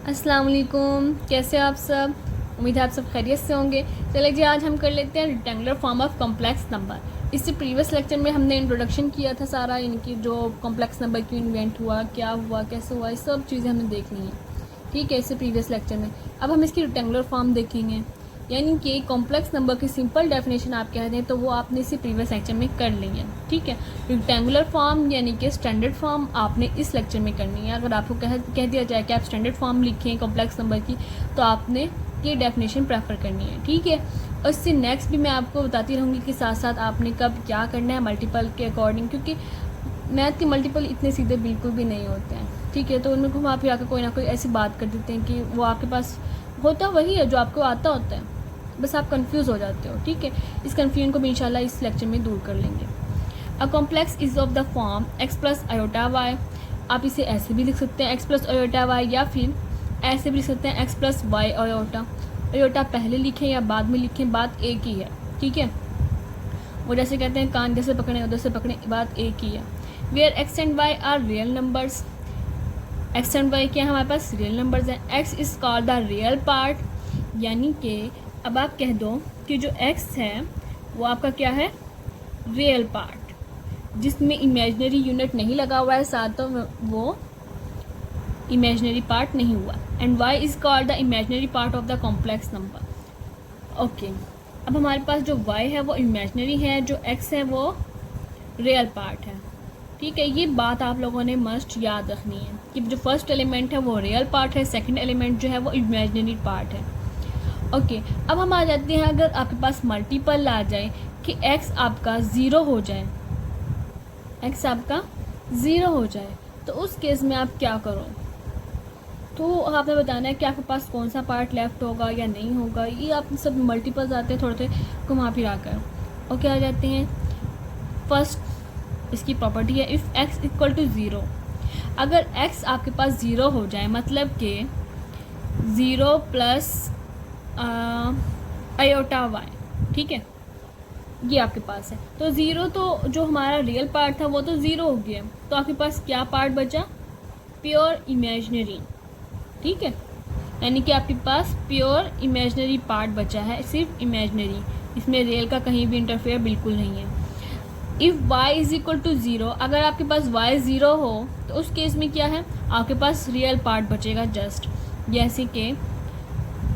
अस्सलाम वालेकुम, कैसे आप सब। उम्मीद है आप सब खैरियत से होंगे। चलिए जी, आज हम कर लेते हैं rectangular form of complex number. इससे प्रीवियस लेक्चर में हमने इंट्रोडक्शन किया था सारा, इनकी जो कॉम्प्लेक्स नंबर क्यों इन्वेंट हुआ, क्या हुआ, कैसे हुआ, ये सब चीज़ें हमने देख ली हैं। ठीक है, इससे प्रीवियस लेक्चर में। अब हम इसकी रेक्टेंगुलर फॉर्म देखेंगे, यानी कि कॉम्प्लेक्स नंबर की सिंपल डेफिनेशन आप कह दें तो वो आपने इसी प्रीवियस लेक्चर में कर ली है। ठीक है, रेक्टेंगुलर फॉर्म यानी कि स्टैंडर्ड फॉर्म आपने इस लेक्चर में करनी है। अगर आपको कह दिया जाए कि आप स्टैंडर्ड फॉर्म लिखें कॉम्प्लेक्स नंबर की, तो आपने ये डेफिनेशन प्रेफर करनी है। ठीक है, और इससे नेक्स्ट भी मैं आपको बताती रहूँगी कि साथ साथ आपने कब क्या करना है मल्टीपल के अकॉर्डिंग, क्योंकि मैथ के मल्टीपल इतने सीधे बिल्कुल भी नहीं होते हैं। ठीक है, तो उनमें वहाँ फिर आकर कोई ना कोई ऐसी बात कर देते हैं कि वो आपके पास होता वही है जो आपको आता होता है, बस आप कंफ्यूज हो जाते हो। ठीक है, इस कन्फ्यूजन को भी इंशाल्लाह इस लेक्चर में दूर कर लेंगे। A complex is of the form x plus iota y. आप इसे ऐसे भी लिख सकते हैं एक्स प्लस आयोटा वाई, या फिर ऐसे भी लिख सकते हैं x plus y iota. Iota पहले लिखें या बाद में लिखें, बात एक ही है। ठीक है, वो जैसे कहते हैं कान जैसे पकड़े उधर से पकड़े, बात एक ही है। Where x and y are real numbers. X and y क्या है, हमारे पास रियल नंबर्स हैं। X is called the real part, यानी कि अब आप कह दो कि जो एक्स है वो आपका क्या है, रियल पार्ट, जिसमें इमेजिनरी यूनिट नहीं लगा हुआ है साथ, तो वो इमेजिनरी पार्ट नहीं हुआ। And y is called the imaginary part of the complex number. Okay, अब हमारे पास जो वाई है वो इमेजिनरी है, जो एक्स है वो रियल पार्ट है। ठीक है, ये बात आप लोगों ने मस्ट याद रखनी है कि जो फर्स्ट एलिमेंट है वो रियल पार्ट है, सेकंड एलिमेंट जो है वो इमेजिनरी पार्ट है। ओके, अब हम आ जाते हैं, अगर आपके पास मल्टीपल आ जाए कि x आपका ज़ीरो हो जाए, x आपका ज़ीरो हो जाए, तो उस केस में आप क्या करो, तो आपने बताना है कि आपके पास कौन सा पार्ट लेफ्ट होगा या नहीं होगा। ये आप सब मल्टीपल्स आते हैं थोड़े थोड़े घुमा फिरा कर। ओके, आ जाते हैं फर्स्ट, इसकी प्रॉपर्टी है if x equal to zero. अगर x आपके पास ज़ीरो हो जाए, मतलब कि ज़ीरो प्लस आयोटा वाई, ठीक है, ये आपके पास है, तो ज़ीरो तो जो हमारा रियल पार्ट था वो तो ज़ीरो हो गया, तो आपके पास क्या पार्ट बचा, प्योर इमेजिनरी। ठीक है, यानी कि आपके पास प्योर इमेजिनरी पार्ट बचा है, सिर्फ इमेजिनरी, इसमें रियल का कहीं भी इंटरफेयर बिल्कुल नहीं है। If y is equal to zero, अगर आपके पास y ज़ीरो हो तो उस केस में क्या है, आपके पास रियल पार्ट बचेगा जस्ट, जैसे कि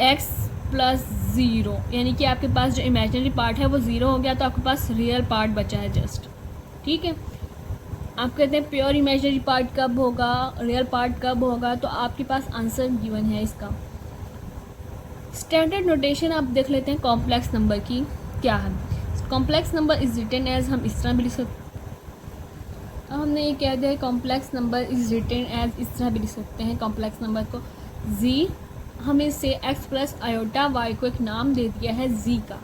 x प्लस ज़ीरो, यानी कि आपके पास जो इमेजिनरी पार्ट है वो ज़ीरो हो गया, तो आपके पास रियल पार्ट बचा है जस्ट। ठीक है, आप कहते हैं प्योर इमेजिनरी पार्ट कब होगा, रियल पार्ट कब होगा, तो आपके पास आंसर गिवन है इसका। स्टैंडर्ड नोटेशन आप देख लेते हैं कॉम्प्लेक्स नंबर की क्या है। Complex number is written as, हम इस तरह भी लिख सकते, अब हमने ये कह दिया है complex number is written as, इस तरह भी लिख सकते हैं कॉम्प्लेक्स नंबर को जी। हम इसे x प्लस आयोटा वाई को एक नाम दे दिया है z का,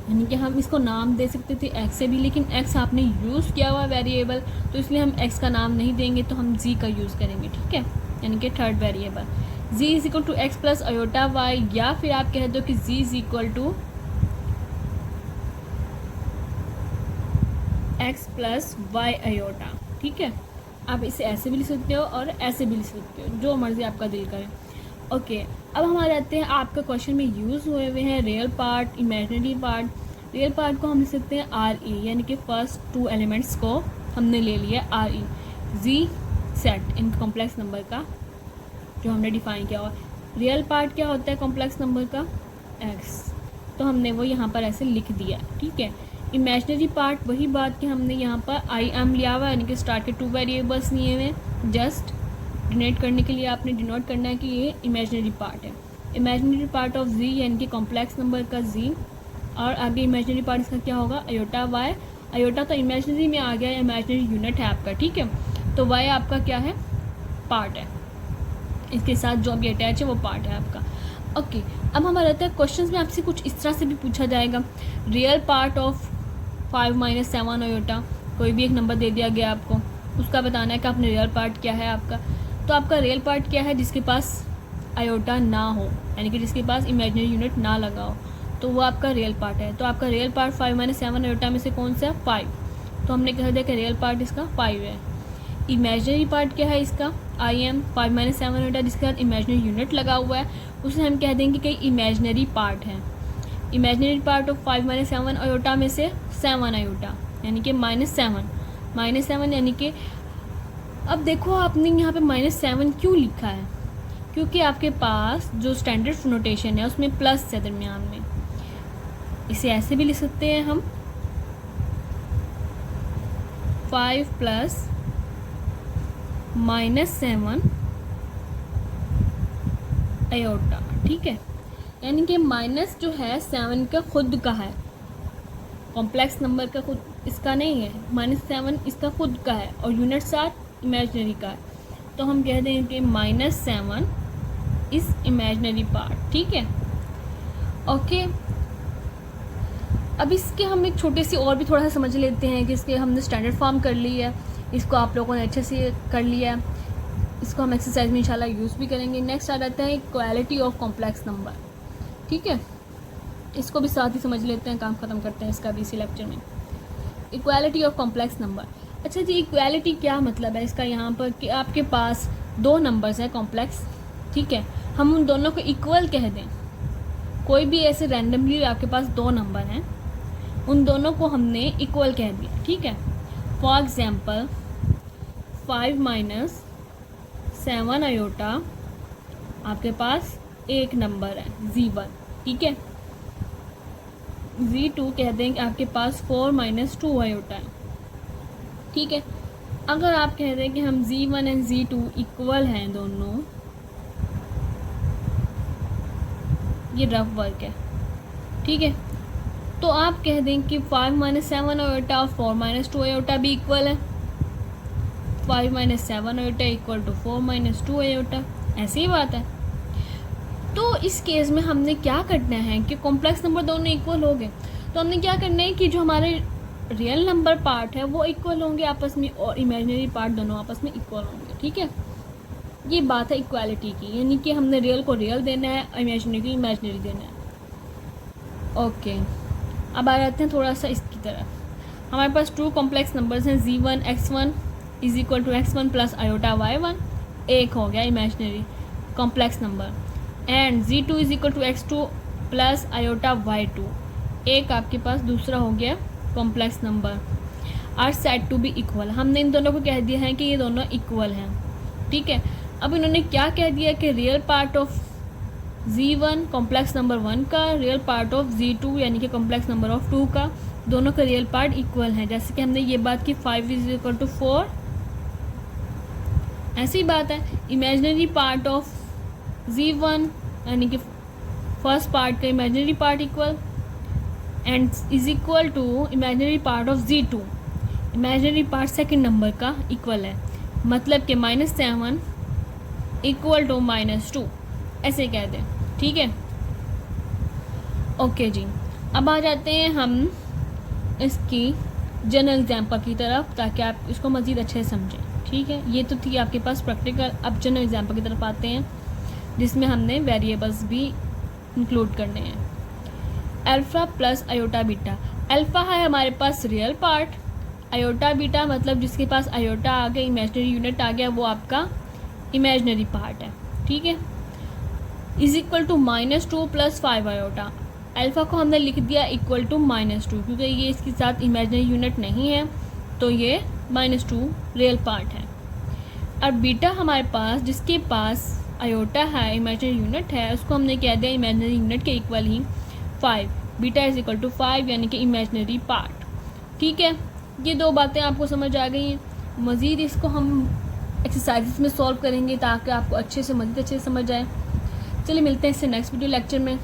यानी कि हम इसको नाम दे सकते थे x से भी, लेकिन x आपने यूज़ किया हुआ वेरिएबल, तो इसलिए हम x का नाम नहीं देंगे, तो हम z का यूज़ करेंगे। ठीक है, यानी कि third variable z is equal to x plus iota y, या फिर आप कह दो कि z is equal to x plus y iota. ठीक है, आप इसे ऐसे भी लिख सकते हो और ऐसे भी लिख सकते हो, जो मर्ज़ी आपका दिल करे। ओके, अब हम आ जाते हैं, आपके क्वेश्चन में यूज़ हुए हुए हैं real part, imaginary part. Real part को हम लिख सकते हैं आर ई, यानी कि फर्स्ट टू एलिमेंट्स को हमने ले लिया R E, ji set in complex number का जो हमने डिफाइन किया हुआ। रियल पार्ट क्या होता है कॉम्प्लेक्स नंबर का, एक्स, तो हमने वो यहाँ पर ऐसे लिख दिया। ठीक है, इमेजिनरी पार्ट वही बात कि हमने यहाँ पर आई एम लिया हुआ, यानी कि स्टार्ट के टू वेरिएबल्स लिए हुए, जस्ट डिनोट करने के लिए आपने डिनोट करना है कि ये इमेजिनरी पार्ट है। इमेजिनरी पार्ट ऑफ जी यानी कि कॉम्प्लेक्स नंबर का जी, और आगे इमेजिनरी पार्ट इसका क्या होगा, अयोटा वाई। अयोटा तो इमेजिनरी में आ गया, इमेजिनरी यूनिट है आपका। ठीक है, तो वाई आपका क्या है, पार्ट है, इसके साथ जो भी अटैच है वो पार्ट है आपका। ओके, अब हमारा रहता है क्वेश्चन में आपसे कुछ इस तरह से भी पूछा जाएगा, real part of 5 minus 7 iota, कोई भी एक नंबर दे दिया गया आपको, उसका बताना है कि आपने रियल पार्ट क्या है आपका। तो आपका रियल पार्ट क्या है, जिसके पास आयोटा ना हो, यानी कि जिसके पास इमेजिनरी यूनिट ना लगा हो, तो वो आपका रियल पार्ट है। तो आपका रियल पार्ट 5 माइनस 7 आयोटा में से कौन सा है, 5, तो हमने कह दिया कि रियल पार्ट इसका 5 है। इमेजिनरी पार्ट क्या है इसका, IM 5 माइनस 7 आयोटा जिसके साथ इमेजनरी यूनिट लगा हुआ है, उसे हम कह देंगे कि इमेजनरी पार्ट है। Imaginary part of 5 minus 7 iota में से 7 आयोटा यानी कि -7 यानी कि अब देखो आपने यहाँ पे -7 क्यों लिखा है, क्योंकि आपके पास जो स्टैंडर्ड नोटेशन है उसमें प्लस है दरमियान में। इसे ऐसे भी लिख सकते हैं हम 5 + -7 आयोटा, ठीक है। यानी कि माइनस जो है 7 का खुद का है, कॉम्प्लेक्स नंबर का खुद इसका नहीं है, -7 इसका खुद का है और यूनिट साथ इमेजनरी का है, तो हम कह देंगे कि -7 इस इमेजनरी पार्ट, ठीक है। ओके, अब इसके हम एक छोटे सी और भी थोड़ा सा समझ लेते हैं कि इसके हमने स्टैंडर्ड फॉर्म कर ली है, इसको आप लोगों ने अच्छे से कर लिया है, इसको हम एक्सरसाइज में इंशाल्लाह यूज़ भी करेंगे। नेक्स्ट आ जाता है इक्वालिटी ऑफ कॉम्प्लेक्स नंबर, ठीक है। इसको भी साथ ही समझ लेते हैं, काम ख़त्म करते हैं इसका भी इसी लेक्चर में। इक्वालिटी ऑफ कॉम्प्लेक्स नंबर, अच्छा जी, इक्वालिटी क्या मतलब है इसका यहाँ पर कि आपके पास दो नंबर्स हैं कॉम्प्लेक्स, ठीक है, हम उन दोनों को इक्वल कह दें। कोई भी ऐसे रैंडमली आपके पास दो नंबर हैं, उन दोनों को हमने इक्वल कह दिया, ठीक है। फॉर एग्जाम्पल 5 माइनस 7 आयोटा आपके पास एक नंबर है Z1, ठीक है। Z2 कह देंगे आपके पास 4 माइनस 2 आयोटा है, ठीक है। अगर आप कह दें कि हम Z1 एंड Z2 इक्वल हैं दोनों, ये रफ वर्क है, ठीक है, तो आप कह दें कि 5 माइनस 7 आयोटा और 4 माइनस 2 आयोटा भी इक्वल है। 5 minus 7 iota equal to 4 minus 2 iota, ऐसी ही बात है। तो इस केस में हमने क्या करना है कि कॉम्प्लेक्स नंबर दोनों इक्वल हो गए, तो हमने क्या करना है कि जो हमारे रियल नंबर पार्ट है वो इक्वल होंगे आपस में और इमेजिनरी पार्ट दोनों आपस में इक्वल होंगे, ठीक है। ये बात है इक्वालिटी की, यानी कि हमने रियल को रियल देना है, इमेजिनरी को इमेजिनरी देना है। ओके, अब आ जाते हैं थोड़ा सा इसकी तरफ। हमारे पास टू कॉम्प्लेक्स नंबर्स हैं, Z1 X1 is equal to X1 plus iota Y1, एक हो गया imaginary complex number, and Z2 is equal to X2 plus iota Y2, एक आपके पास दूसरा हो गया complex number, are set to be equal. हमने इन दोनों को कह दिया है कि ये दोनों इक्वल हैं, ठीक है। अब इन्होंने क्या कह दिया कि real part of Z1 complex number 1 का, रियल पार्ट ऑफ Z2 यानी कि कॉम्प्लेक्स नंबर ऑफ 2 का, दोनों का रियल पार्ट इक्वल है। जैसे कि हमने ये बात की 5 इज इक्वल टू 4, ऐसी बात है इमेजिनरी पार्ट ऑफ Z1 यानी कि फर्स्ट पार्ट का imaginary part equal and is equal to imaginary part of Z2, imaginary part second number का इक्वल है, मतलब कि -7 इक्वल टू -2, ऐसे कह दें, ठीक है। ओके जी, अब आ जाते हैं हम इसकी जनरल एग्जाम्पल की तरफ ताकि आप इसको मज़ीद अच्छे से समझें, ठीक है। ये तो थी आपके पास प्रैक्टिकल, अब जनरल एग्जाम्पल की तरफ आते हैं जिसमें हमने वेरिएबल्स भी इंक्लूड करने हैं। Alpha plus iota beta, alpha है हमारे पास रियल पार्ट, आयोटा बीटा मतलब जिसके पास आयोटा आ गया, इमेजिनरी यूनिट आ गया, वो आपका इमेजिनरी पार्ट है, ठीक है। Is equal to -2 plus 5 iota, alpha को हमने लिख दिया इक्वल टू -2 क्योंकि ये इसके साथ इमेजिनरी यूनिट नहीं है, तो ये -2 रियल पार्ट है। और बीटा हमारे पास जिसके पास आयोटा है, इमेजिनरी यूनिट है, उसको हमने कह दिया इमेजिनरी यूनिट के इक्वल ही 5, बीटा इज इक्वल टू 5 यानी कि इमेजिनरी पार्ट, ठीक है। ये दो बातें आपको समझ आ गई हैं। मज़ीद इसको हम एक्सरसाइजेस में सॉल्व करेंगे ताकि आपको अच्छे से मज़ीद अच्छे से समझ आए। चलिए मिलते हैं इससे नेक्स्ट वीडियो लेक्चर में।